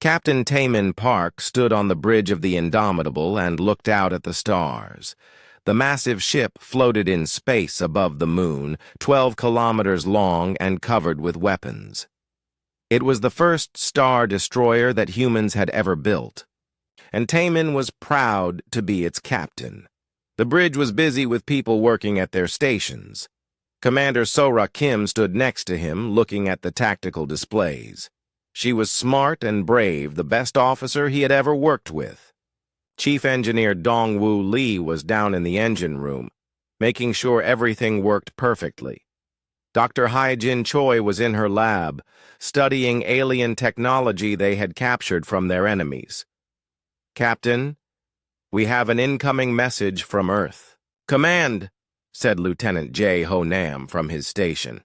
Captain Taman Park stood on the bridge of the Indomitable and looked out at the stars. The massive ship floated in space above the moon, 12 kilometers long and covered with weapons. It was the first star destroyer that humans had ever built, and Taman was proud to be its captain. The bridge was busy with people working at their stations. Commander Sora Kim stood next to him, looking at the tactical displays. She was smart and brave, the best officer he had ever worked with. Chief Engineer Dongwoo Lee was down in the engine room, making sure everything worked perfectly. Dr. Hai-Jin Choi was in her lab, studying alien technology they had captured from their enemies. "Captain, we have an incoming message from Earth." "Command," said Lieutenant J. Ho Nam from his station.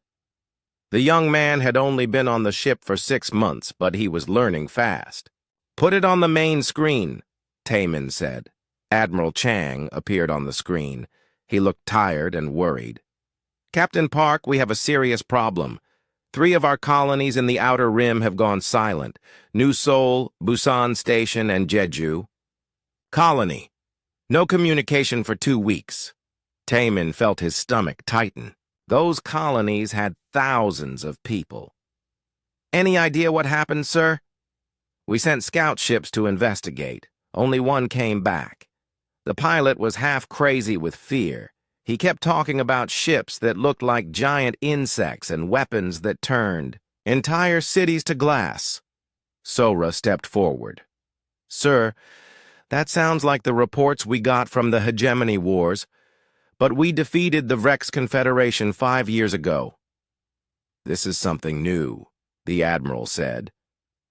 The young man had only been on the ship for 6 months, but he was learning fast. "Put it on the main screen," Taman said. Admiral Chang appeared on the screen. He looked tired and worried. "Captain Park, we have a serious problem. 3 of our colonies in the Outer Rim have gone silent. New Seoul, Busan Station, and Jeju. Colony. No communication for 2 weeks. Taman felt his stomach tighten. Those colonies had thousands of people. "Any idea what happened, sir?" "We sent scout ships to investigate. Only one came back. The pilot was half crazy with fear. He kept talking about ships that looked like giant insects and weapons that turned entire cities to glass." Sora stepped forward. "Sir, that sounds like the reports we got from the Hegemony Wars, but we defeated the Rex Confederation 5 years ago." "This is something new," the Admiral said.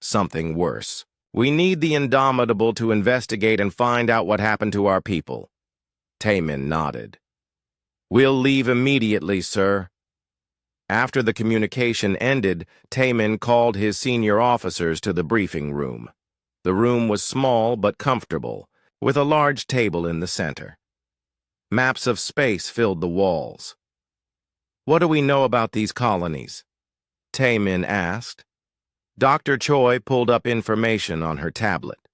"Something worse. We need the Indomitable to investigate and find out what happened to our people." Taman nodded. "We'll leave immediately, sir." After the communication ended, Taman called his senior officers to the briefing room. The room was small but comfortable, with a large table in the center. Maps of space filled the walls. "What do we know about these colonies?" Taman asked. Dr. Choi pulled up information on her tablet.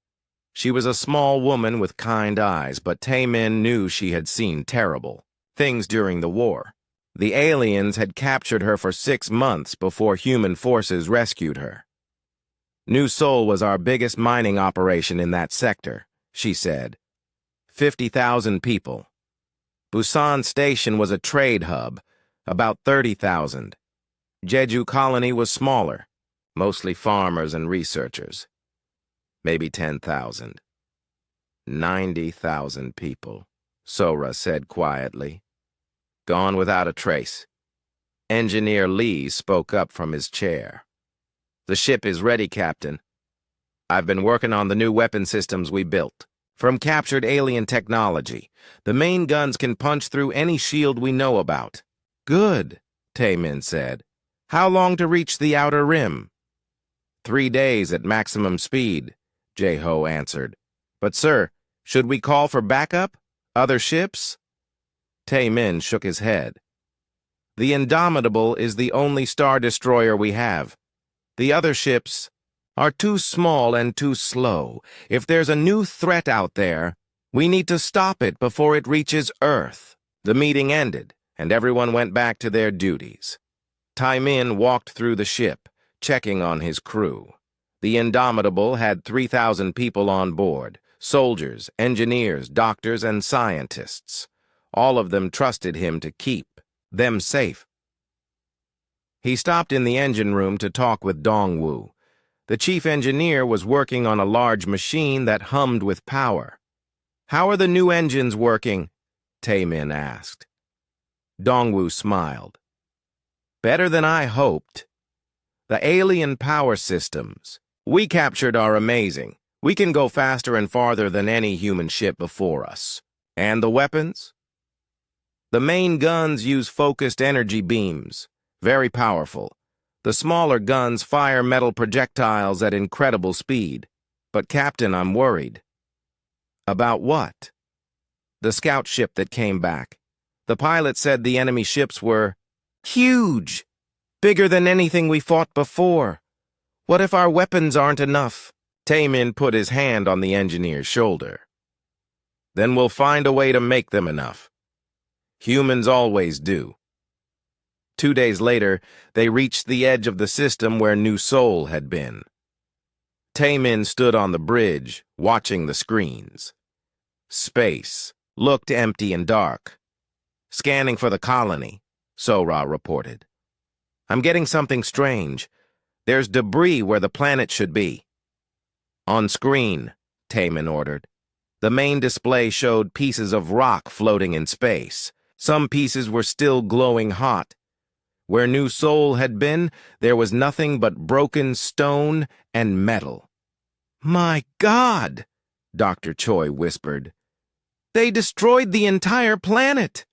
She was a small woman with kind eyes, but Taman knew she had seen terrible things during the war. The aliens had captured her for 6 months before human forces rescued her. "New Seoul was our biggest mining operation in that sector," she said. 50,000 people. Busan Station was a trade hub, about 30,000. Jeju Colony was smaller, mostly farmers and researchers. Maybe 10,000. 90,000 people, Sora said quietly. Gone without a trace. Engineer Lee spoke up from his chair. "The ship is ready, Captain. I've been working on the new weapon systems we built. From captured alien technology, the main guns can punch through any shield we know about." "Good," Taman said. "How long to reach the Outer Rim?" 3 days at maximum speed, J-Ho answered. "But sir, should we call for backup? Other ships?" Taman shook his head. "The Indomitable is the only star destroyer we have. The other ships are too small and too slow. If there's a new threat out there, we need to stop it before it reaches Earth." The meeting ended, and everyone went back to their duties. Taman walked through the ship, checking on his crew. The Indomitable had 3,000 people on board, soldiers, engineers, doctors, and scientists. All of them trusted him to keep them safe. He stopped in the engine room to talk with Dongwoo. The chief engineer was working on a large machine that hummed with power. "How are the new engines working?" Taman asked. Dongwoo smiled. "Better than I hoped. The alien power systems we captured are amazing. We can go faster and farther than any human ship before us. And the weapons? The main guns use focused energy beams, very powerful. The smaller guns fire metal projectiles at incredible speed. But, Captain, I'm worried." "About what?" "The scout ship that came back. The pilot said the enemy ships were huge, bigger than anything we fought before. What if our weapons aren't enough?" Taemin put his hand on the engineer's shoulder. Then we'll find a way to make them enough. Humans always do. 2 days later, they reached the edge of the system where New Sol had been. Taemin stood on the bridge, watching the screens. Space looked empty and dark. Scanning for the colony, Sora reported. I'm getting something strange. There's debris where the planet should be. On screen, Taemin ordered. The main display showed pieces of rock floating in space. Some pieces were still glowing hot. Where New Sol had been, there was nothing but broken stone and metal. My God, Dr. Choi whispered. They destroyed the entire planet.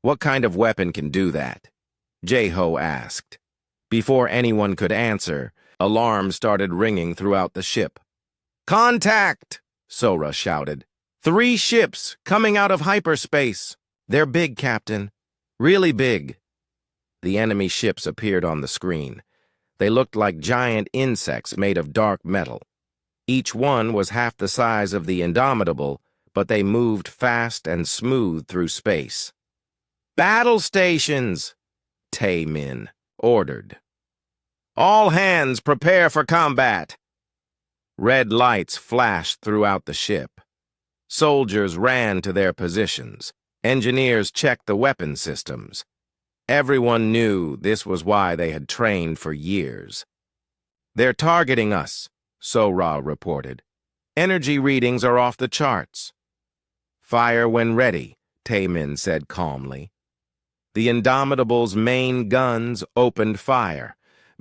What kind of weapon can do that? Jae-ho asked. Before anyone could answer, alarms started ringing throughout the ship. Contact! Sora shouted. 3 ships coming out of hyperspace. They're big, Captain. Really big. The enemy ships appeared on the screen. They looked like giant insects made of dark metal. Each one was half the size of the Indomitable, but they moved fast and smooth through space. Battle stations, Taemin ordered. All hands prepare for combat. Red lights flashed throughout the ship. Soldiers ran to their positions. Engineers checked the weapon systems. Everyone knew this was why they had trained for years. They're targeting us, Sora reported. Energy readings are off the charts. Fire when ready, Taemin said calmly. The Indomitable's main guns opened fire.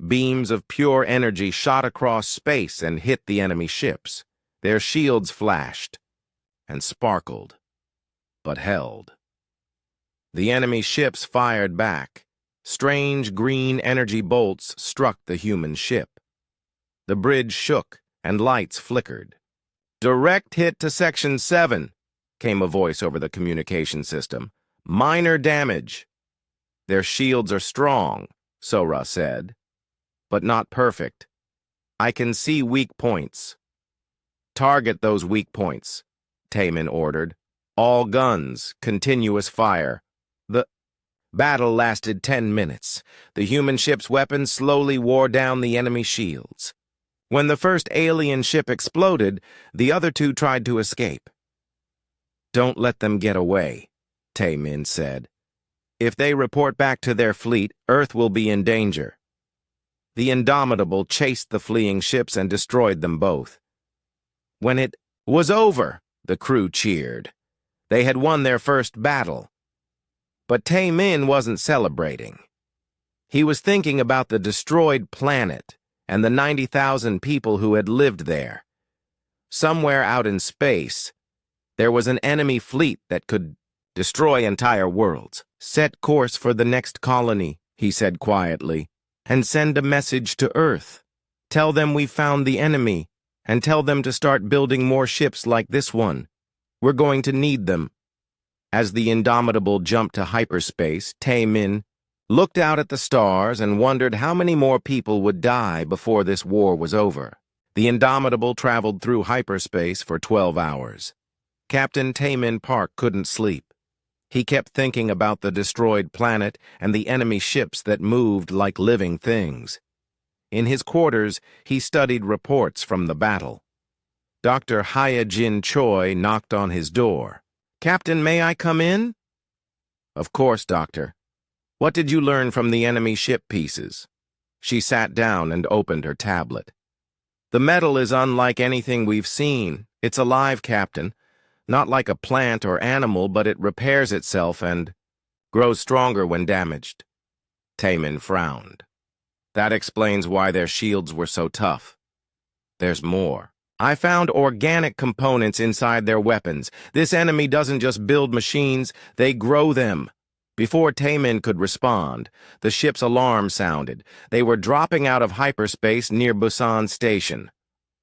Beams of pure energy shot across space and hit the enemy ships. Their shields flashed and sparkled, but held. The enemy ships fired back. Strange green energy bolts struck the human ship. The bridge shook and lights flickered. Direct hit to Section 7, came a voice over the communication system. Minor damage. Their shields are strong, Sora said, but not perfect. I can see weak points. Target those weak points, Taemin ordered. All guns, continuous fire. The battle lasted 10 minutes. The human ship's weapons slowly wore down the enemy shields. When the first alien ship exploded, the other 2 tried to escape. Don't let them get away, Taemin said. If they report back to their fleet, Earth will be in danger. The Indomitable chased the fleeing ships and destroyed them both. When it was over, the crew cheered. They had won their first battle. But Taemin wasn't celebrating. He was thinking about the destroyed planet and the 90,000 people who had lived there. Somewhere out in space, there was an enemy fleet that could destroy entire worlds. Set course for the next colony, he said quietly, and send a message to Earth. Tell them we found the enemy, and tell them to start building more ships like this one. We're going to need them. As the Indomitable jumped to hyperspace, Taemin looked out at the stars and wondered how many more people would die before this war was over. The Indomitable traveled through hyperspace for 12 hours. Captain Taemin Park couldn't sleep. He kept thinking about the destroyed planet and the enemy ships that moved like living things. In his quarters, he studied reports from the battle. Dr. Hyojin Choi knocked on his door. Captain, may I come in? Of course, Doctor. What did you learn from the enemy ship pieces? She sat down and opened her tablet. The metal is unlike anything we've seen. It's alive, Captain. Not like a plant or animal, but it repairs itself and grows stronger when damaged. Taemin frowned. That explains why their shields were so tough. There's more. I found organic components inside their weapons. This enemy doesn't just build machines, they grow them. Before Taemin could respond, the ship's alarm sounded. They were dropping out of hyperspace near Busan Station.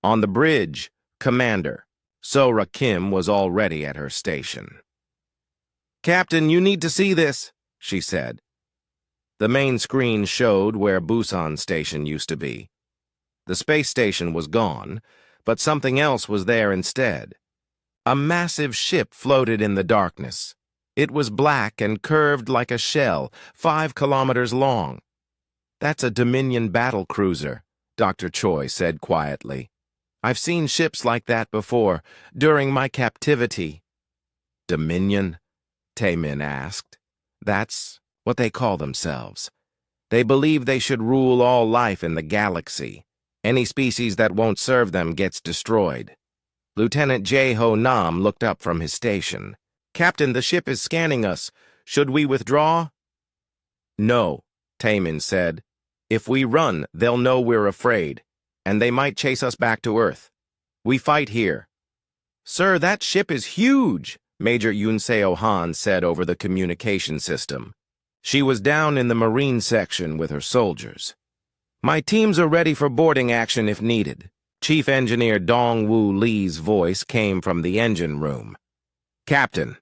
On the bridge, Commander Sora Kim was already at her station. Captain, you need to see this, she said. The main screen showed where Busan Station used to be. The space station was gone, but something else was there instead. A massive ship floated in the darkness. It was black and curved like a shell, 5 kilometers long. "That's a Dominion battle cruiser," Dr. Choi said quietly. "I've seen ships like that before, during my captivity." "Dominion?" Taemin asked. "That's what they call themselves. They believe they should rule all life in the galaxy. Any species that won't serve them gets destroyed." Lieutenant Jae-ho Nam looked up from his station. "Captain, the ship is scanning us. Should we withdraw?" "No," Taemin said. "If we run, they'll know we're afraid, and they might chase us back to Earth. We fight here." "Sir, that ship is huge," Major Yunseo Han said over the communication system. She was down in the Marine section with her soldiers. "My teams are ready for boarding action if needed." Chief Engineer Dong-Woo Lee's voice came from the engine room. "Captain,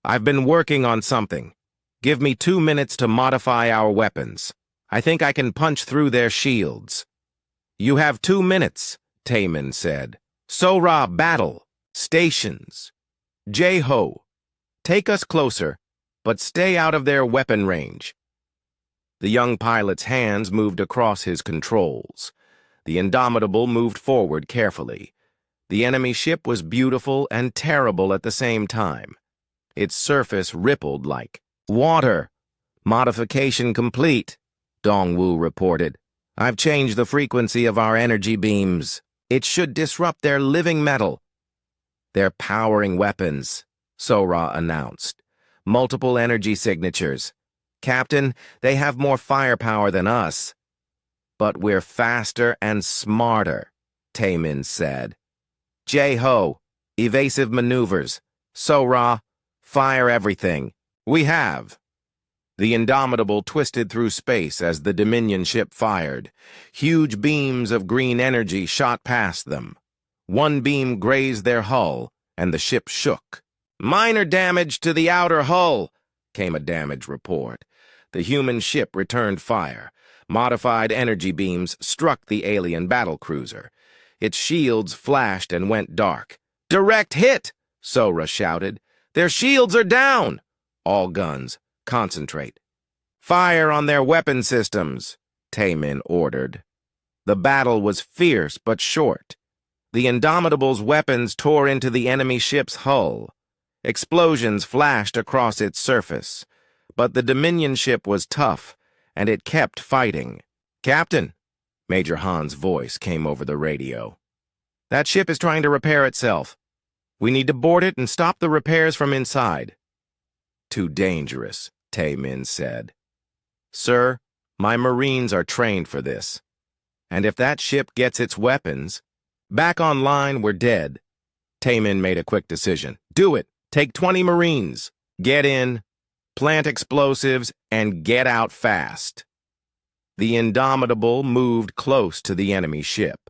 I've been working on something. Give me 2 minutes to modify our weapons. I think I can punch through their shields." "You have 2 minutes," Taemin said. "Sora, battle. Stations. Jae-ho, take us closer, but stay out of their weapon range." The young pilot's hands moved across his controls. The Indomitable moved forward carefully. The enemy ship was beautiful and terrible at the same time. Its surface rippled like water. "Modification complete," Dong-Woo reported. "I've changed the frequency of our energy beams. It should disrupt their living metal." "They're powering weapons," Sora announced. "Multiple energy signatures. Captain, they have more firepower than us." "But we're faster and smarter," Taemin said. "Jae-ho, evasive maneuvers. Sora, fire everything." "We have." The Indomitable twisted through space as the Dominion ship fired. Huge beams of green energy shot past them. One beam grazed their hull, and the ship shook. "Minor damage to the outer hull," came a damage report. The human ship returned fire. Modified energy beams struck the alien battlecruiser. Its shields flashed and went dark. "Direct hit!" Sora shouted. "Their shields are down!" "All guns, concentrate." "Fire on their weapon systems," Taemin ordered. The battle was fierce but short. The Indomitable's weapons tore into the enemy ship's hull. Explosions flashed across its surface. But the Dominion ship was tough, and it kept fighting. "Captain," Major Han's voice came over the radio. "That ship is trying to repair itself. We need to board it and stop the repairs from inside." "Too dangerous," Taemin said. "Sir, my Marines are trained for this. And if that ship gets its weapons back online, we're dead." Taemin made a quick decision. "Do it. Take 20 Marines. Get in, plant explosives, and get out fast." The Indomitable moved close to the enemy ship.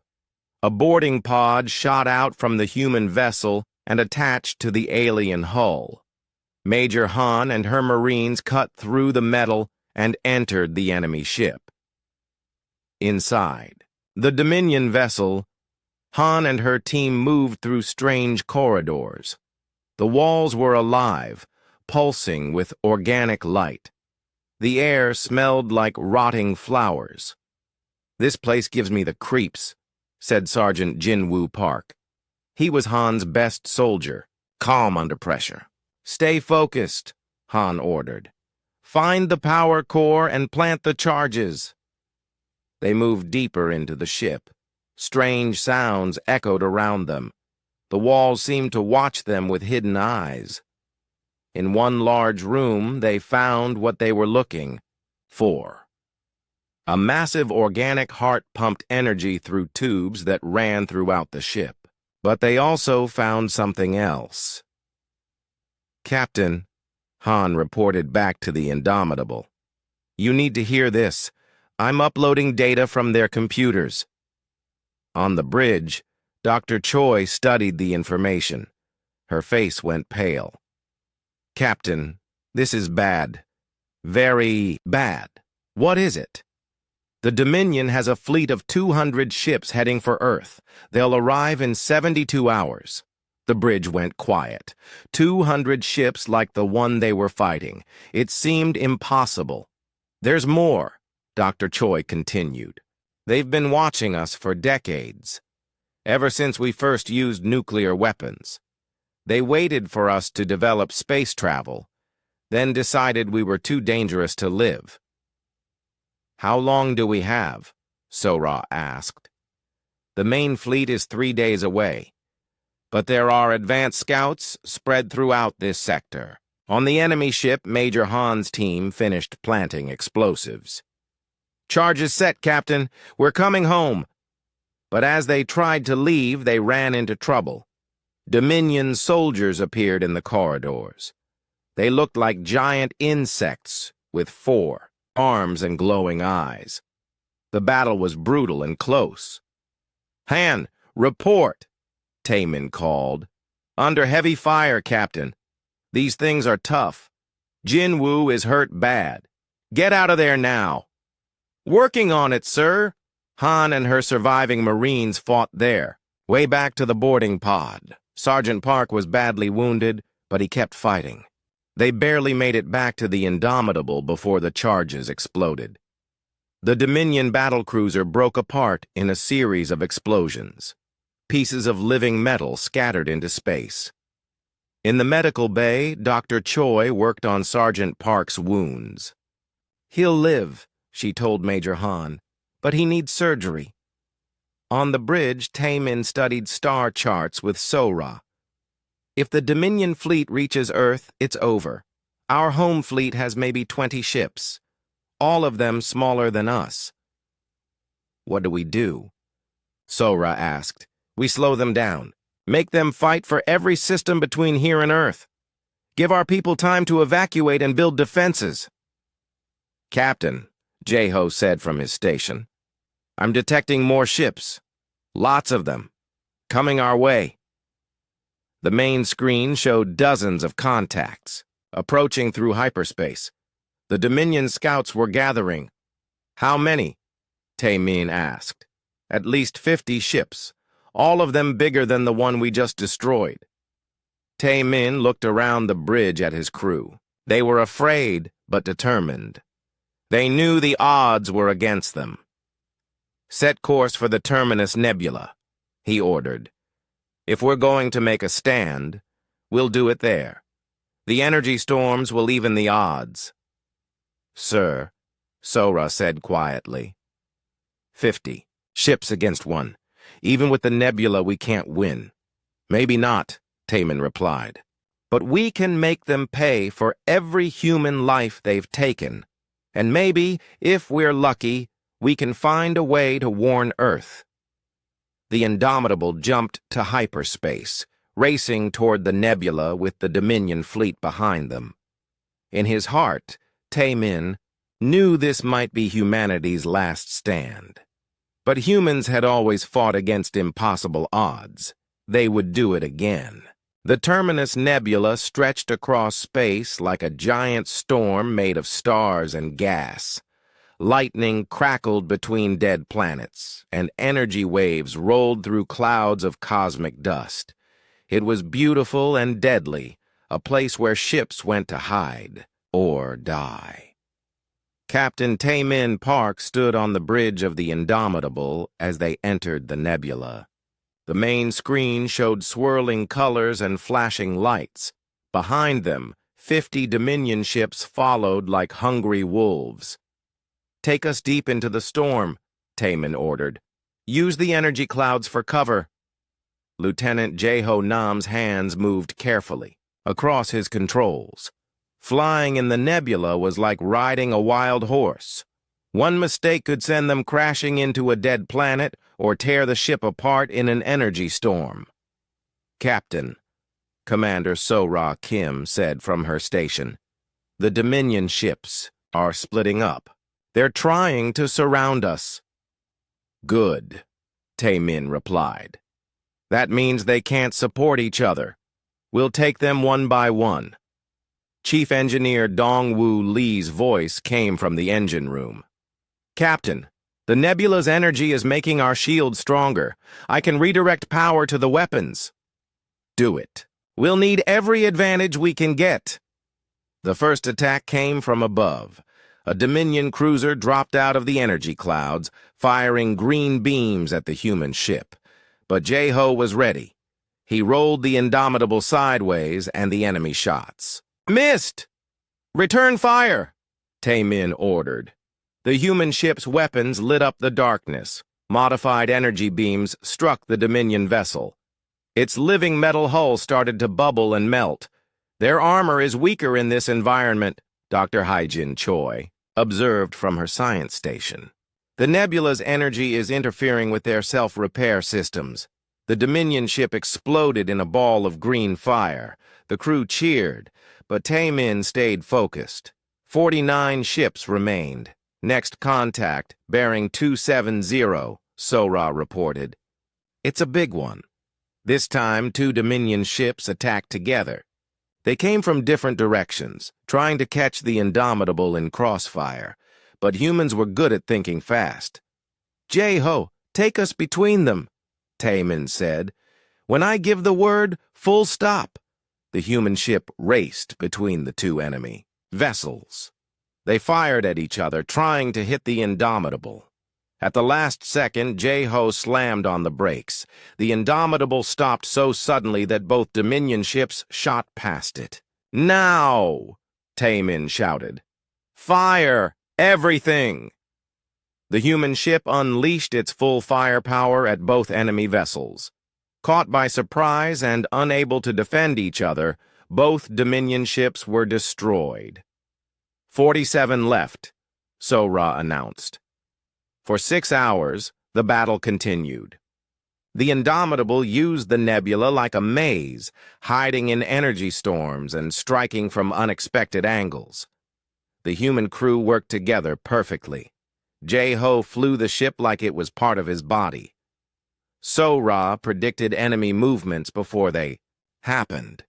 A boarding pod shot out from the human vessel and attached to the alien hull. Major Han and her Marines cut through the metal and entered the enemy ship. Inside the Dominion vessel, Han and her team moved through strange corridors. The walls were alive, pulsing with organic light. The air smelled like rotting flowers. "This place gives me the creeps," said Sergeant Jin-Woo Park. He was Han's best soldier, calm under pressure. "Stay focused," Han ordered. "Find the power core and plant the charges." They moved deeper into the ship. Strange sounds echoed around them. The walls seemed to watch them with hidden eyes. In one large room, they found what they were looking for. A massive organic heart pumped energy through tubes that ran throughout the ship. But they also found something else. "Captain," Han reported back to the Indomitable. "You need to hear this. I'm uploading data from their computers." On the bridge, Dr. Choi studied the information. Her face went pale. "Captain, this is bad. Very bad." "What is it?" The Dominion has a fleet of 200 ships heading for Earth. They'll arrive in 72 hours. The bridge went quiet. 200 ships like the one they were fighting. It seemed impossible. There's more, Dr. Choi continued. They've been watching us for decades. Ever since we first used nuclear weapons. They waited for us to develop space travel, then decided we were too dangerous to live. How long do we have? Sora asked. The main fleet is 3 days away, but there are advanced scouts spread throughout this sector. On the enemy ship, Major Han's team finished planting explosives. Charges set, Captain. We're coming home. But as they tried to leave, they ran into trouble. Dominion soldiers appeared in the corridors. They looked like giant insects with 4 arms and glowing eyes. The battle was brutal and close. Han, report, Taemin called. Under heavy fire, Captain. These things are tough. Jinwoo is hurt bad. Get out of there now. Working on it, sir. Han and her surviving Marines fought there, way back to the boarding pod. Sergeant Park was badly wounded, but he kept fighting. They barely made it back to the Indomitable before the charges exploded. The Dominion battlecruiser broke apart in a series of explosions. Pieces of living metal scattered into space. In the medical bay, Dr. Choi worked on Sergeant Park's wounds. He'll live, she told Major Han, but he needs surgery. On the bridge, Taemin studied star charts with Sora. If the Dominion fleet reaches Earth, it's over. Our home fleet has maybe 20 ships, all of them smaller than us. What do we do? Sora asked. We slow them down. Make them fight for every system between here and Earth. Give our people time to evacuate and build defenses. Captain, Jae-ho said from his station, I'm detecting more ships. Lots of them. Coming our way. The main screen showed dozens of contacts, approaching through hyperspace. The Dominion scouts were gathering. How many? Taemin asked. At least 50 ships, all of them bigger than the one we just destroyed. Taemin looked around the bridge at his crew. They were afraid, but determined. They knew the odds were against them. Set course for the Terminus Nebula, he ordered. If we're going to make a stand, we'll do it there. The energy storms will even the odds. Sir, Sora said quietly. 50 ships against 1. Even with the nebula, we can't win. Maybe not, Taemin replied. But we can make them pay for every human life they've taken. And maybe, if we're lucky, we can find a way to warn Earth. The Indomitable jumped to hyperspace, racing toward the nebula with the Dominion fleet behind them. In his heart, Taemin knew this might be humanity's last stand. But humans had always fought against impossible odds. They would do it again. The Terminus Nebula stretched across space like a giant storm made of stars and gas. Lightning crackled between dead planets, and energy waves rolled through clouds of cosmic dust. It was beautiful and deadly, a place where ships went to hide or die. Captain Taemin Park stood on the bridge of the Indomitable as they entered the nebula. The main screen showed swirling colors and flashing lights. Behind them, 50 Dominion ships followed like hungry wolves. Take us deep into the storm, Taemin ordered. Use the energy clouds for cover. Lieutenant Jae-ho Nam's hands moved carefully across his controls. Flying in the nebula was like riding a wild horse. One mistake could send them crashing into a dead planet or tear the ship apart in an energy storm. Captain, Commander Sora Kim said from her station, the Dominion ships are splitting up. They're trying to surround us. Good, Taemin replied. That means they can't support each other. We'll take them one by one. Chief Engineer Dongwoo Lee's voice came from the engine room. Captain, The nebula's energy is making our shield stronger. I can redirect power to the weapons. Do it. We'll need every advantage we can get. The first attack came from above. A Dominion cruiser dropped out of the energy clouds, firing green beams at the human ship. But J-Ho was ready. He rolled the Indomitable sideways and the enemy shots. Missed! Return fire! Tae-min ordered. The human ship's weapons lit up the darkness. Modified energy beams struck the Dominion vessel. Its living metal hull started to bubble and melt. Their armor is weaker in this environment, Dr. Haijin Choi observed from her science station. The nebula's energy is interfering with their self-repair systems. The Dominion ship exploded in a ball of green fire. The crew cheered, but Tae-min stayed focused. 49 ships remained. Next contact, bearing 270, Sora reported. It's a big one. This time, 2 Dominion ships attacked together. They came from different directions, trying to catch the Indomitable in crossfire, but humans were good at thinking fast. J-Ho, take us between them, Tae-min said. When I give the word, full stop. The human ship raced between the 2 enemy vessels. They fired at each other, trying to hit the Indomitable. At the last second, J-Ho slammed on the brakes. The Indomitable stopped so suddenly that both Dominion ships shot past it. Now! Tae-min shouted. Fire! Everything! The human ship unleashed its full firepower at both enemy vessels. Caught by surprise and unable to defend each other, both Dominion ships were destroyed. 47 left, Sora announced. For 6 hours, the battle continued. The Indomitable used the nebula like a maze, hiding in energy storms and striking from unexpected angles. The human crew worked together perfectly. J-Ho flew the ship like it was part of his body. Sora predicted enemy movements before they happened.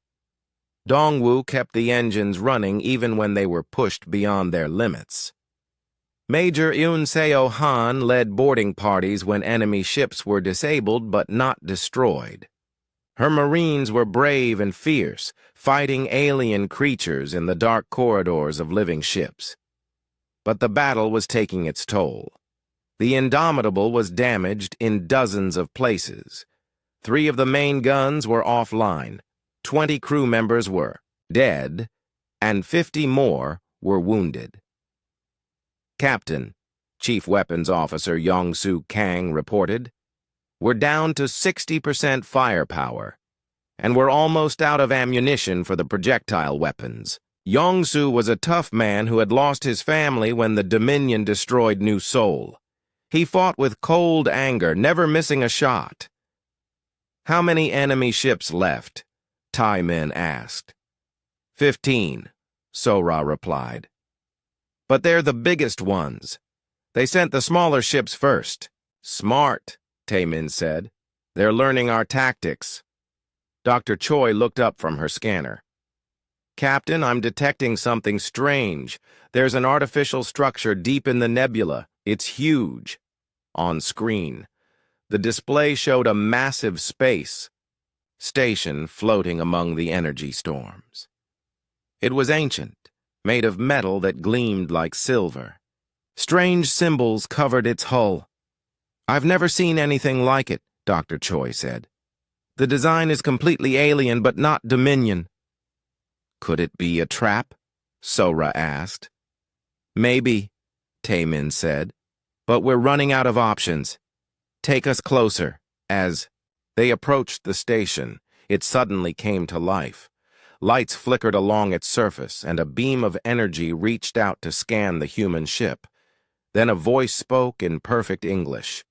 Dongwoo kept the engines running even when they were pushed beyond their limits. Major Eun-seo Han led boarding parties when enemy ships were disabled but not destroyed. Her Marines were brave and fierce, fighting alien creatures in the dark corridors of living ships. But the battle was taking its toll. The Indomitable was damaged in dozens of places. 3 of the main guns were offline, 20 crew members were dead, and 50 more were wounded. Captain, Chief Weapons Officer Yong-Soo Kang reported, "We're down to 60% firepower, and we're almost out of ammunition for the projectile weapons." Yong-Soo was a tough man who had lost his family when the Dominion destroyed New Seoul. He fought with cold anger, never missing a shot. "How many enemy ships left?" Tae-min asked. 15, Sora replied. "But they're the biggest ones. They sent the smaller ships first." "Smart," Tae-min said. "They're learning our tactics." Dr. Choi looked up from her scanner. "Captain, I'm detecting something strange. There's an artificial structure deep in the nebula. It's huge." On screen, the display showed a massive space station floating among the energy storms. It was ancient, made of metal that gleamed like silver. Strange symbols covered its hull. "I've never seen anything like it," Dr. Choi said. "The design is completely alien, but not Dominion." "Could it be a trap?" Sora asked. "Maybe," Tae-min said. "But we're running out of options. Take us closer." As they approached the station, it suddenly came to life. Lights flickered along its surface, and a beam of energy reached out to scan the human ship. Then a voice spoke in perfect English.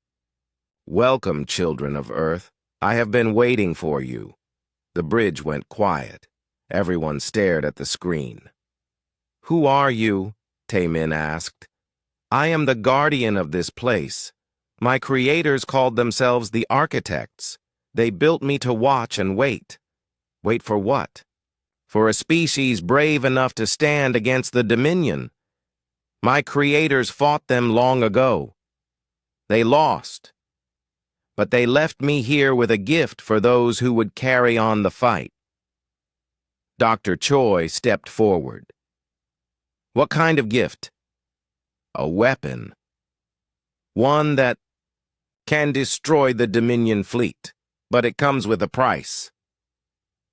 "Welcome, children of Earth. I have been waiting for you." The bridge went quiet. Everyone stared at the screen. "Who are you?" Tae-min asked. "I am the guardian of this place. My creators called themselves the architects. They built me to watch and wait." "Wait for what?" "For a species brave enough to stand against the Dominion. My creators fought them long ago." They lost, but they left me here with a gift for those who would carry on the fight. Dr. Choi stepped forward. What kind of gift? A weapon. One that can destroy the Dominion fleet, but it comes with a price.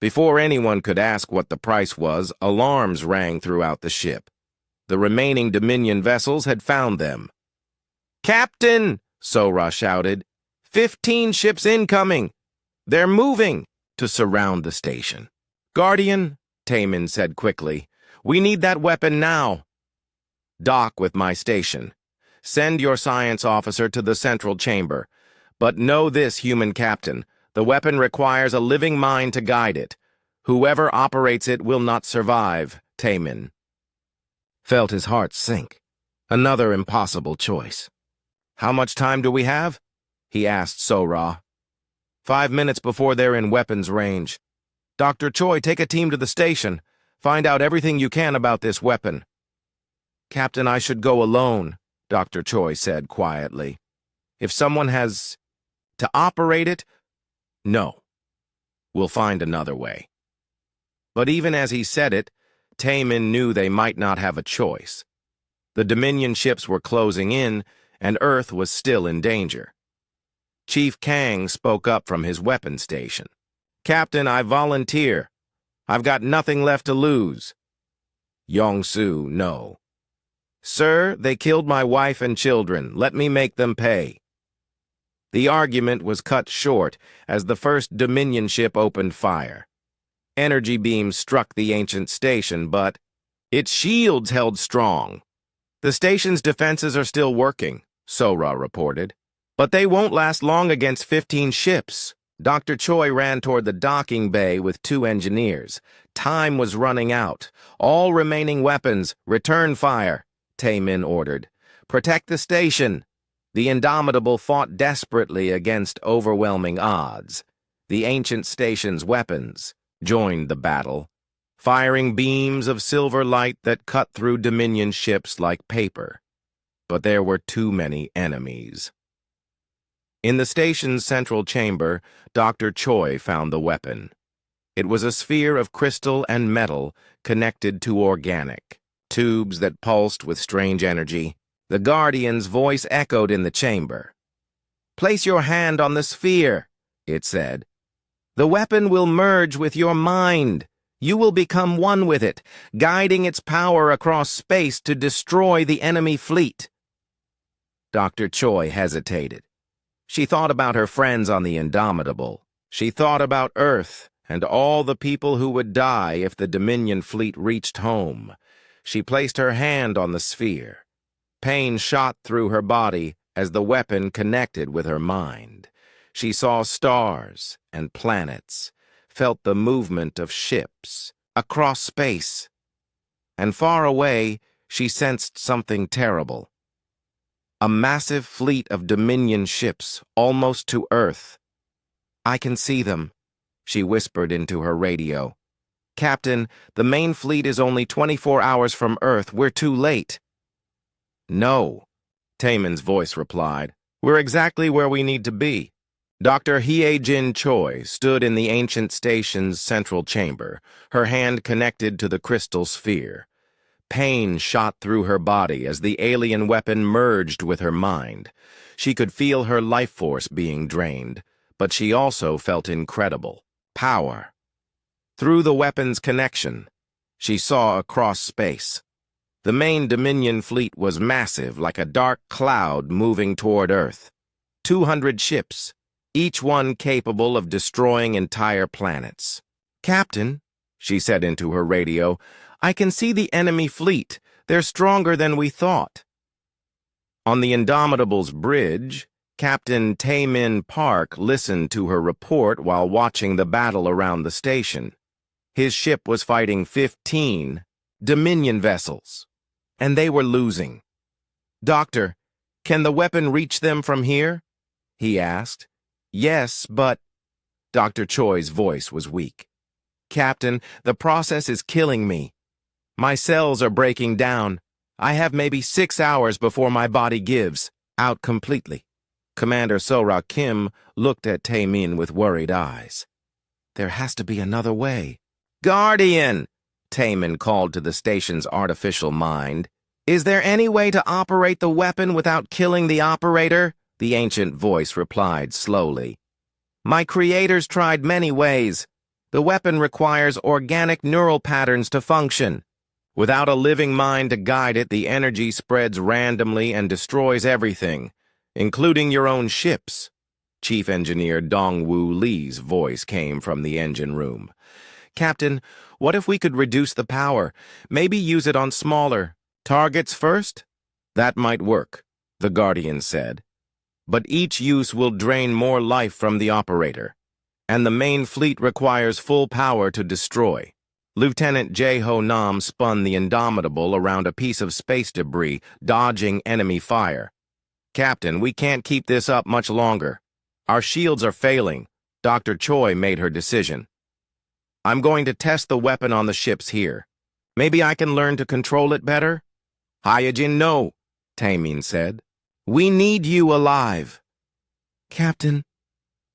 Before anyone could ask what the price was, alarms rang throughout the ship. The remaining Dominion vessels had found them. "Captain!" Sora shouted. 15 ships incoming! They're moving!" to surround the station. "Guardian," Taemin said quickly, "we need that weapon now." "Dock with my station. Send your science officer to the central chamber. But know this, human captain, the weapon requires a living mind to guide it. Whoever operates it will not survive," Taemin felt his heart sink. Another impossible choice. "How much time do we have?" he asked Sora. 5 minutes before they're in weapons range. Dr. Choi, take a team to the station. Find out everything you can about this weapon." "Captain, I should go alone," Dr. Choi said quietly. "If someone has to operate it, no. We'll find another way." But even as he said it, Taemin knew they might not have a choice. The Dominion ships were closing in, and Earth was still in danger. Chief Kang spoke up from his weapon station. "Captain, I volunteer. I've got nothing left to lose." Yong-Soo, no. "Sir, they killed my wife and children. Let me make them pay." The argument was cut short as the first Dominion ship opened fire. Energy beams struck the ancient station, but its shields held strong. "The station's defenses are still working," Sora reported. "But they won't last long against 15 ships." Dr. Choi ran toward the docking bay with 2 engineers. Time was running out. "All remaining weapons, return fire," Taemin ordered. "Protect the station." The Indomitable fought desperately against overwhelming odds. The ancient station's weapons joined the battle, firing beams of silver light that cut through Dominion ships like paper. But there were too many enemies. In the station's central chamber, Dr. Choi found the weapon. It was a sphere of crystal and metal connected to organic, tubes that pulsed with strange energy. The Guardian's voice echoed in the chamber. "Place your hand on the sphere," it said. "The weapon will merge with your mind. You will become one with it, guiding its power across space to destroy the enemy fleet." Dr. Choi hesitated. She thought about her friends on the Indomitable. She thought about Earth and all the people who would die if the Dominion fleet reached home. She placed her hand on the sphere. Pain shot through her body as the weapon connected with her mind. She saw stars and planets, felt the movement of ships across space. And far away, she sensed something terrible. A massive fleet of Dominion ships, almost to Earth. "I can see them," she whispered into her radio. "Captain, the main fleet is only 24 hours from Earth. We're too late." "No," Taemin's voice replied. "We're exactly where we need to be." Dr. Hye-Jin Choi stood in the ancient station's central chamber, her hand connected to the crystal sphere. Pain shot through her body as the alien weapon merged with her mind. She could feel her life force being drained, but she also felt incredible power. Through the weapon's connection, she saw across space. The main Dominion fleet was massive, like a dark cloud moving toward Earth. 200 ships, each one capable of destroying entire planets. "Captain," she said into her radio, "I can see the enemy fleet. They're stronger than we thought." On the Indomitable's bridge, Captain Taemin Park listened to her report while watching the battle around the station. His ship was fighting 15 Dominion vessels, and they were losing. "Doctor, can the weapon reach them from here?" he asked. "Yes, but—" Dr. Choi's voice was weak. "Captain, the process is killing me. My cells are breaking down. I have maybe 6 hours before my body gives out completely." Commander Sora Kim looked at Taemin with worried eyes. There has to be another way. Guardian! Taemin called to the station's artificial mind. Is there any way to operate the weapon without killing the operator? The ancient voice replied slowly. My creators tried many ways. The weapon requires organic neural patterns to function. Without a living mind to guide it, the energy spreads randomly and destroys everything, including your own ships. Chief Engineer Dongwoo Lee's voice came from the engine room. Captain, what if we could reduce the power? Maybe use it on smaller targets first? That might work, the Guardian said. But each use will drain more life from the operator, and the main fleet requires full power to destroy. Lieutenant Jae-ho Nam spun the Indomitable around a piece of space debris, dodging enemy fire. Captain, we can't keep this up much longer. Our shields are failing. Dr. Choi made her decision. I'm going to test the weapon on the ships here. Maybe I can learn to control it better? Hyojin, no, Taemin said. We need you alive. Captain,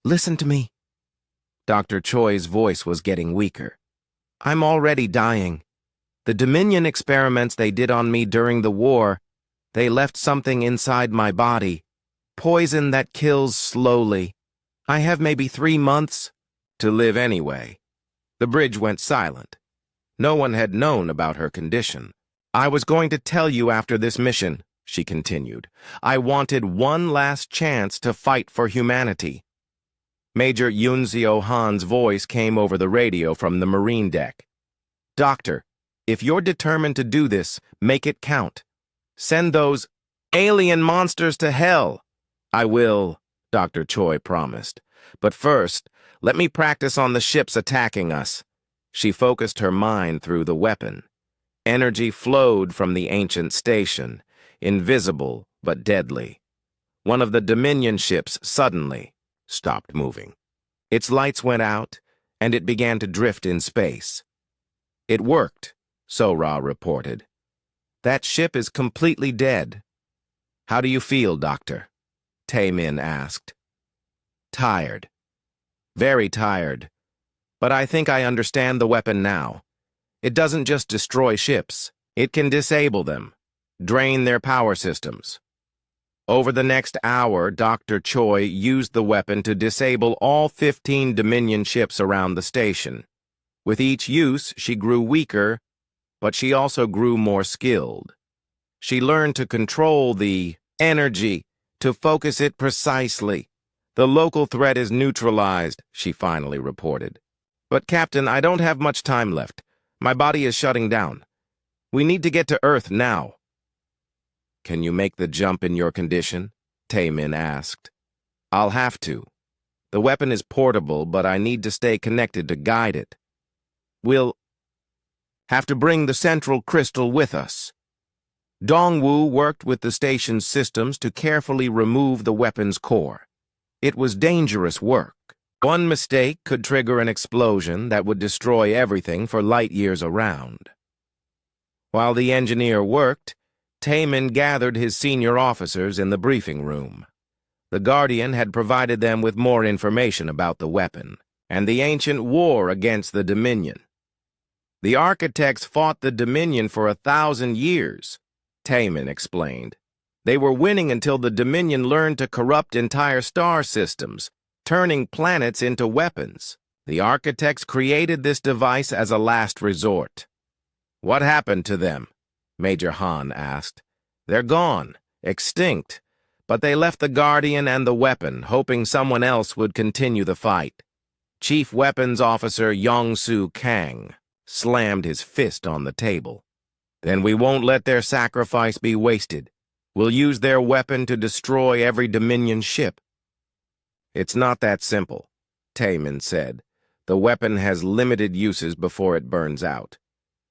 listen to me. Dr. Choi's voice was getting weaker. I'm already dying. The Dominion experiments they did on me during the war, they left something inside my body. Poison that kills slowly. I have maybe 3 months to live anyway. The bridge went silent. No one had known about her condition. I was going to tell you after this mission, she continued. I wanted one last chance to fight for humanity. Major Yunzio Han's voice came over the radio from the marine deck. Doctor, if you're determined to do this, make it count. Send those alien monsters to hell. I will, Dr. Choi promised. But first, let me practice on the ships attacking us. She focused her mind through the weapon. Energy flowed from the ancient station, invisible but deadly. One of the Dominion ships suddenly stopped moving. Its lights went out, and it began to drift in space. It worked, Sora reported. That ship is completely dead. How do you feel, Doctor? Taemin asked. Tired. Very tired. But I think I understand the weapon now. It doesn't just destroy ships. It can disable them, drain their power systems. Over the next hour, Dr. Choi used the weapon to disable all 15 Dominion ships around the station. With each use, she grew weaker, but she also grew more skilled. She learned to control the energy, to focus it precisely. The local threat is neutralized, she finally reported. But, Captain, I don't have much time left. My body is shutting down. We need to get to Earth now. Can you make the jump in your condition? Taemin asked. I'll have to. The weapon is portable, but I need to stay connected to guide it. We'll have to bring the central crystal with us. Dongwoo worked with the station's systems to carefully remove the weapon's core. It was dangerous work. One mistake could trigger an explosion that would destroy everything for light years around. While the engineer worked, Taemin gathered his senior officers in the briefing room. The Guardian had provided them with more information about the weapon and the ancient war against the Dominion. The architects fought the Dominion for 1,000 years, Taemin explained. They were winning until the Dominion learned to corrupt entire star systems, turning planets into weapons. The architects created this device as a last resort. What happened to them? Major Han asked. They're gone, extinct, but they left the Guardian and the weapon, hoping someone else would continue the fight. Chief Weapons Officer Yong-Soo Kang slammed his fist on the table. Then we won't let their sacrifice be wasted. We'll use their weapon to destroy every Dominion ship. It's not that simple, Taemin said. The weapon has limited uses before it burns out.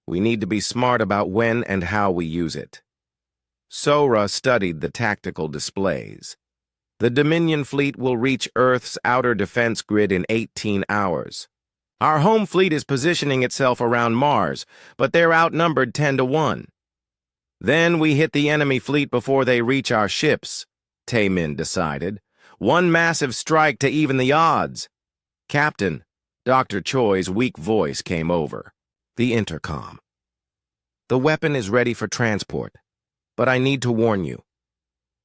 We need to be smart about when and how we use it. Sora studied the tactical displays. The Dominion fleet will reach Earth's outer defense grid in 18 hours. Our home fleet is positioning itself around Mars, but they're outnumbered 10-1. Then we hit the enemy fleet before they reach our ships, Taemin decided. One massive strike to even the odds. Captain, Dr. Choi's weak voice came over the intercom. The weapon is ready for transport, but I need to warn you.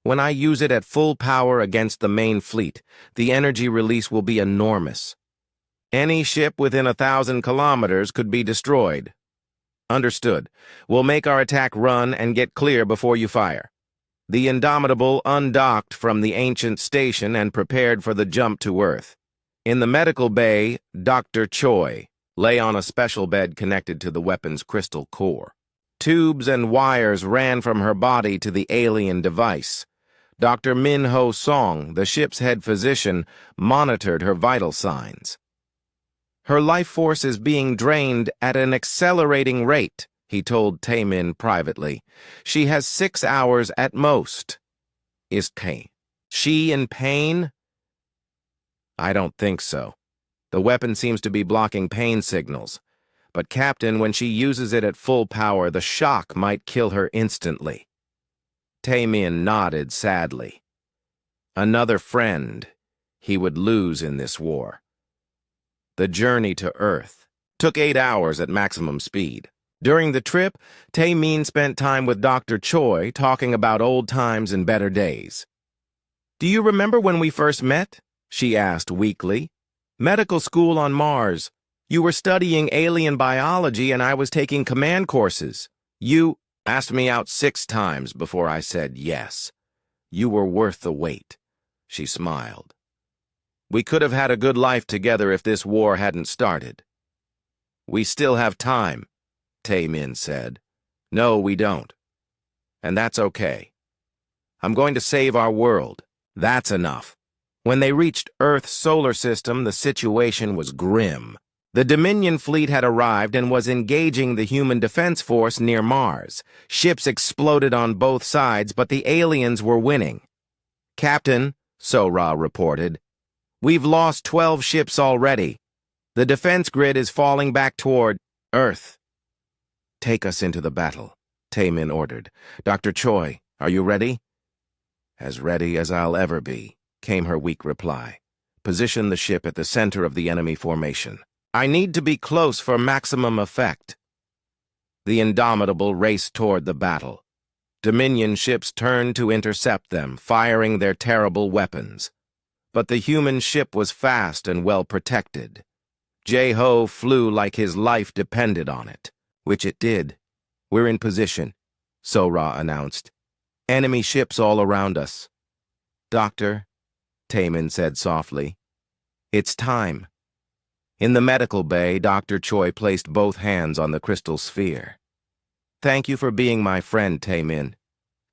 When I use it at full power against the main fleet, the energy release will be enormous. Any ship within 1,000 kilometers could be destroyed. Understood. We'll make our attack run and get clear before you fire. The Indomitable undocked from the ancient station and prepared for the jump to Earth. In the medical bay, Dr. Choi lay on a special bed connected to the weapon's crystal core. Tubes and wires ran from her body to the alien device. Dr. Min-Ho Song, the ship's head physician, monitored her vital signs. Her life force is being drained at an accelerating rate, he told Taemin privately. She has 6 hours at most. Is she in pain? I don't think so. The weapon seems to be blocking pain signals. But, Captain, when she uses it at full power, the shock might kill her instantly. Taemin nodded sadly. Another friend he would lose in this war. The journey to Earth took 8 hours at maximum speed. During the trip, Taemin spent time with Dr. Choi talking about old times and better days. Do you remember when we first met? She asked weakly. Medical school on Mars. You were studying alien biology and I was taking command courses. You asked me out 6 times before I said yes. You were worth the wait. She smiled. We could have had a good life together if this war hadn't started. We still have time, Taemin said. No, we don't. And that's okay. I'm going to save our world. That's enough. When they reached Earth's solar system, the situation was grim. The Dominion fleet had arrived and was engaging the human defense force near Mars. Ships exploded on both sides, but the aliens were winning. Captain, Sora reported, we've lost 12 ships already. The defense grid is falling back toward Earth. Take us into the battle, Taemin ordered. Dr. Choi, are you ready? As ready as I'll ever be, came her weak reply. Position the ship at the center of the enemy formation. I need to be close for maximum effect. The Indomitable raced toward the battle. Dominion ships turned to intercept them, firing their terrible weapons. But the human ship was fast and well protected. Jae-ho flew like his life depended on it, which it did. We're in position, Sora announced. Enemy ships all around us. Doctor, Taemin said softly, it's time. In the medical bay, Dr. Choi placed both hands on the crystal sphere. Thank you for being my friend, Taemin.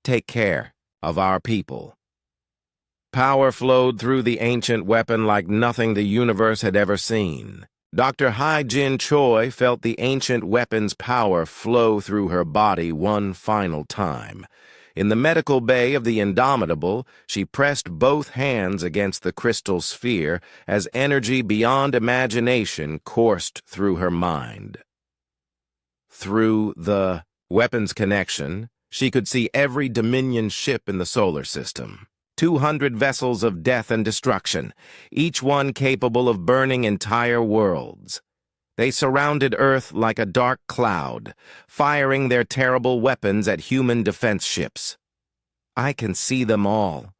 Take care of our people. Power flowed through the ancient weapon like nothing the universe had ever seen. Dr. Hai-Jin Choi felt the ancient weapon's power flow through her body one final time. In the medical bay of the Indomitable, she pressed both hands against the crystal sphere as energy beyond imagination coursed through her mind. Through the weapon's connection, she could see every Dominion ship in the solar system. 200 vessels of death and destruction, each one capable of burning entire worlds. They surrounded Earth like a dark cloud, firing their terrible weapons at human defense ships. I can see them all,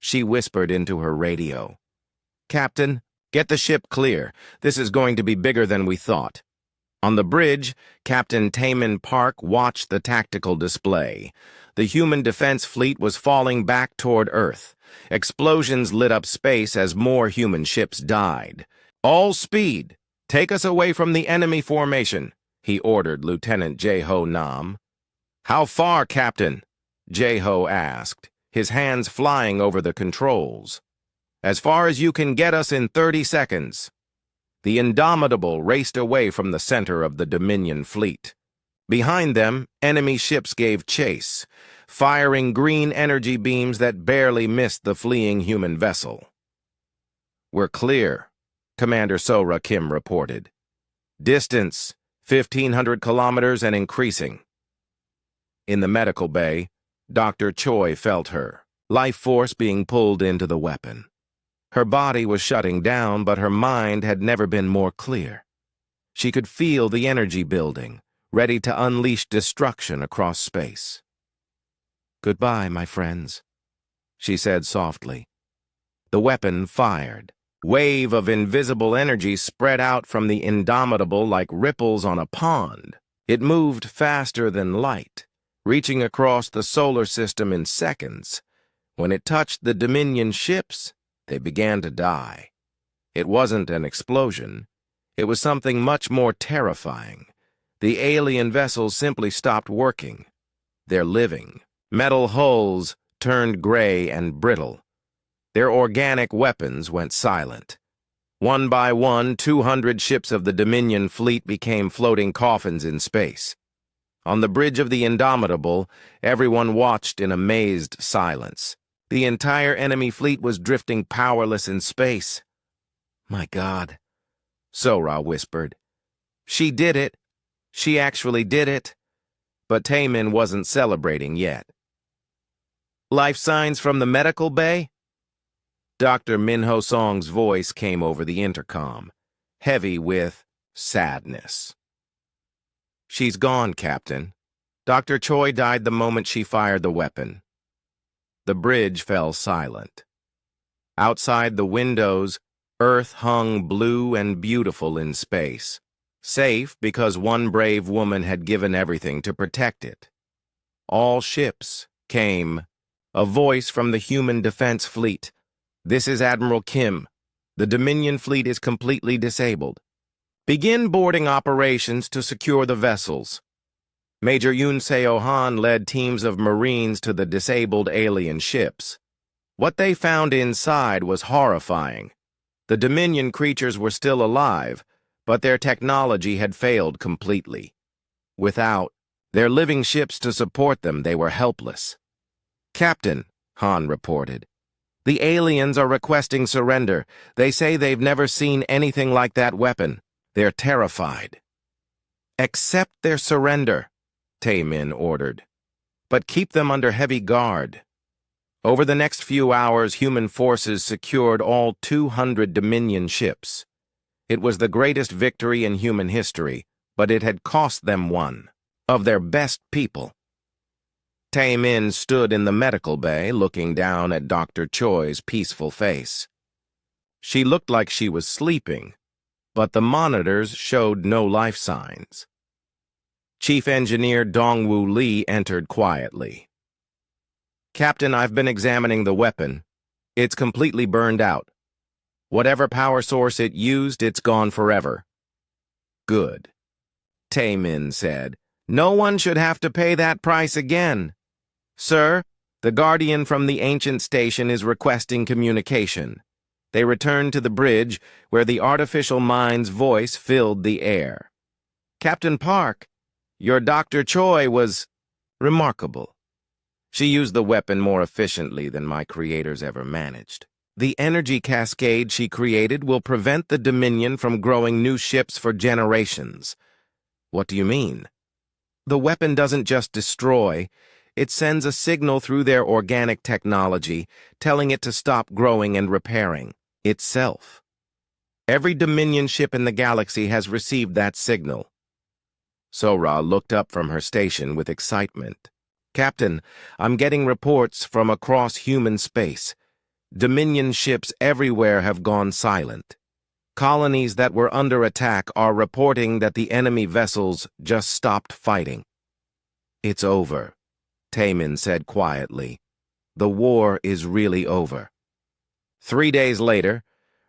she whispered into her radio. Captain, get the ship clear. This is going to be bigger than we thought. On the bridge, Captain Taemin Park watched the tactical display. The human defense fleet was falling back toward Earth. Explosions lit up space as more human ships died. All speed! Take us away from the enemy formation, he ordered Lieutenant Jae-ho Nam. How far, Captain? Jae-ho asked, his hands flying over the controls. As far as you can get us in 30 seconds. The Indomitable raced away from the center of the Dominion fleet. Behind them, enemy ships gave chase, firing green energy beams that barely missed the fleeing human vessel. We're clear, Commander Sora Kim reported. Distance, 1,500 kilometers and increasing. In the medical bay, Dr. Choi felt her life force being pulled into the weapon. Her body was shutting down, but her mind had never been more clear. She could feel the energy building, ready to unleash destruction across space. "Goodbye, my friends," she said softly. The weapon fired. Wave of invisible energy spread out from the Indomitable like ripples on a pond. It moved faster than light, reaching across the solar system in seconds. When it touched the Dominion ships, they began to die. It wasn't an explosion. It was something much more terrifying. The alien vessels simply stopped working. They're living. Metal hulls turned gray and brittle. Their organic weapons went silent. One by one, 200 ships of the Dominion fleet became floating coffins in space. On the bridge of the Indomitable, everyone watched in amazed silence. The entire enemy fleet was drifting powerless in space. "My God," Sora whispered. "She did it. She actually did it." But Taemin wasn't celebrating yet. "Life signs from the medical bay?" Dr. Minho Song's voice came over the intercom, heavy with sadness. "She's gone, Captain. Dr. Choi died the moment she fired the weapon." The bridge fell silent. Outside the windows, Earth hung blue and beautiful in space, safe because one brave woman had given everything to protect it. All ships came. A voice from the Human Defense Fleet. "This is Admiral Kim. The Dominion fleet is completely disabled. Begin boarding operations to secure the vessels." Major Yoon Seo-han led teams of Marines to the disabled alien ships. What they found inside was horrifying. The Dominion creatures were still alive, but their technology had failed completely. Without their living ships to support them, they were helpless. "Captain," Han reported, "the aliens are requesting surrender. They say they've never seen anything like that weapon. They're terrified." "Accept their surrender," Taemin ordered, "but keep them under heavy guard." Over the next few hours, human forces secured all 200 Dominion ships. It was the greatest victory in human history, but it had cost them one of their best people. Taemin stood in the medical bay, looking down at Dr. Choi's peaceful face. She looked like she was sleeping, but the monitors showed no life signs. Chief Engineer Dongwoo Lee entered quietly. "Captain, I've been examining the weapon. It's completely burned out. Whatever power source it used, it's gone forever." "Good," Taemin said. "No one should have to pay that price again. Sir, the Guardian from the ancient station is requesting communication." They returned to the bridge, where the artificial mind's voice filled the air. "Captain Park, your Dr. Choi was remarkable. She used the weapon more efficiently than my creators ever managed. The energy cascade she created will prevent the Dominion from growing new ships for generations." "What do you mean?" "The weapon doesn't just destroy. It sends a signal through their organic technology, telling it to stop growing and repairing itself. Every Dominion ship in the galaxy has received that signal." Sora looked up from her station with excitement. "Captain, I'm getting reports from across human space. Dominion ships everywhere have gone silent. Colonies that were under attack are reporting that the enemy vessels just stopped fighting." "It's over," Taemin said quietly. "The war is really over." 3 days later,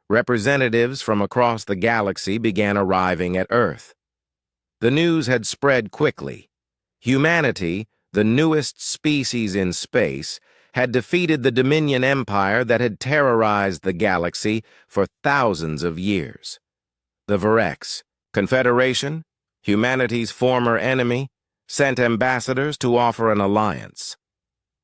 representatives from across the galaxy began arriving at Earth. The news had spread quickly. Humanity, the newest species in space, had defeated the Dominion Empire that had terrorized the galaxy for thousands of years. The Varex, Confederation, humanity's former enemy, sent ambassadors to offer an alliance.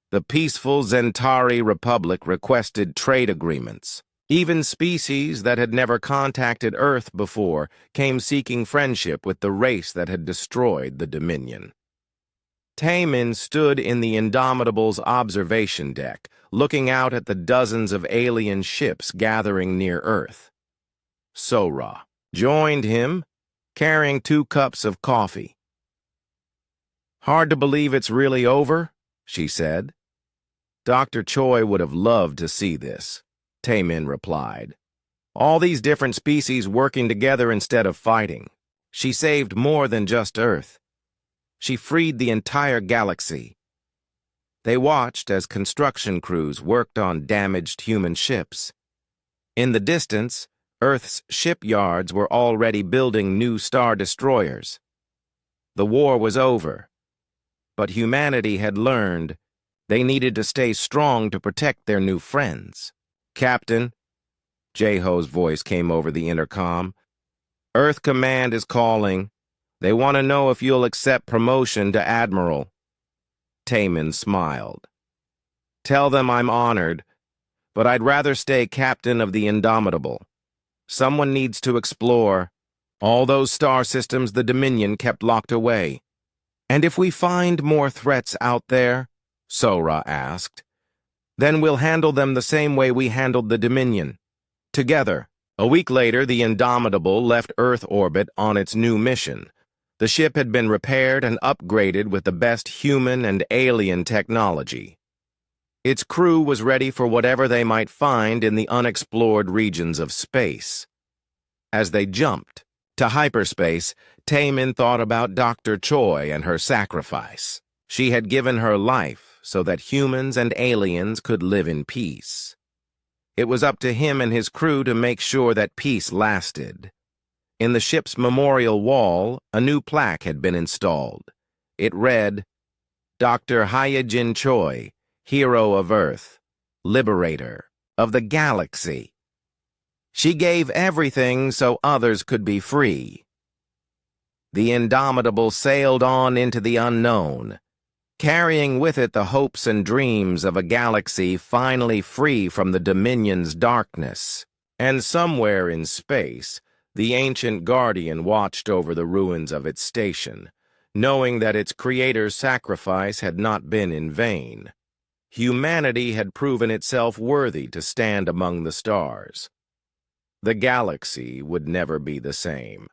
The peaceful Zentari Republic requested trade agreements. Even species that had never contacted Earth before came seeking friendship with the race that had destroyed the Dominion. Taemin stood in the Indomitable's observation deck, looking out at the dozens of alien ships gathering near Earth. Sora joined him, carrying 2 cups of coffee. "Hard to believe it's really over," she said. "Dr. Choi would have loved to see this," Taemin replied. "All these different species working together instead of fighting. She saved more than just Earth. She freed the entire galaxy." They watched as construction crews worked on damaged human ships. In the distance, Earth's shipyards were already building new star destroyers. The war was over, but humanity had learned they needed to stay strong to protect their new friends. "Captain," Jaeho's voice came over the intercom, "Earth Command is calling. They want to know if you'll accept promotion to Admiral." Taemin smiled. "Tell them I'm honored, but I'd rather stay Captain of the Indomitable. Someone needs to explore all those star systems the Dominion kept locked away." "And if we find more threats out there," Sora asked, "then we'll handle them the same way we handled the Dominion, together." A week later, the Indomitable left Earth orbit on its new mission. The ship had been repaired and upgraded with the best human and alien technology. Its crew was ready for whatever they might find in the unexplored regions of space. As they jumped to hyperspace, Taemin thought about Dr. Choi and her sacrifice. She had given her life so that humans and aliens could live in peace. It was up to him and his crew to make sure that peace lasted. In the ship's memorial wall, a new plaque had been installed. It read, "Dr. Hyejin Choi, Hero of Earth, Liberator of the Galaxy. She gave everything so others could be free." The Indomitable sailed on into the unknown, carrying with it the hopes and dreams of a galaxy finally free from the Dominion's darkness. And somewhere in space, the ancient Guardian watched over the ruins of its station, knowing that its creator's sacrifice had not been in vain. Humanity had proven itself worthy to stand among the stars. The galaxy would never be the same.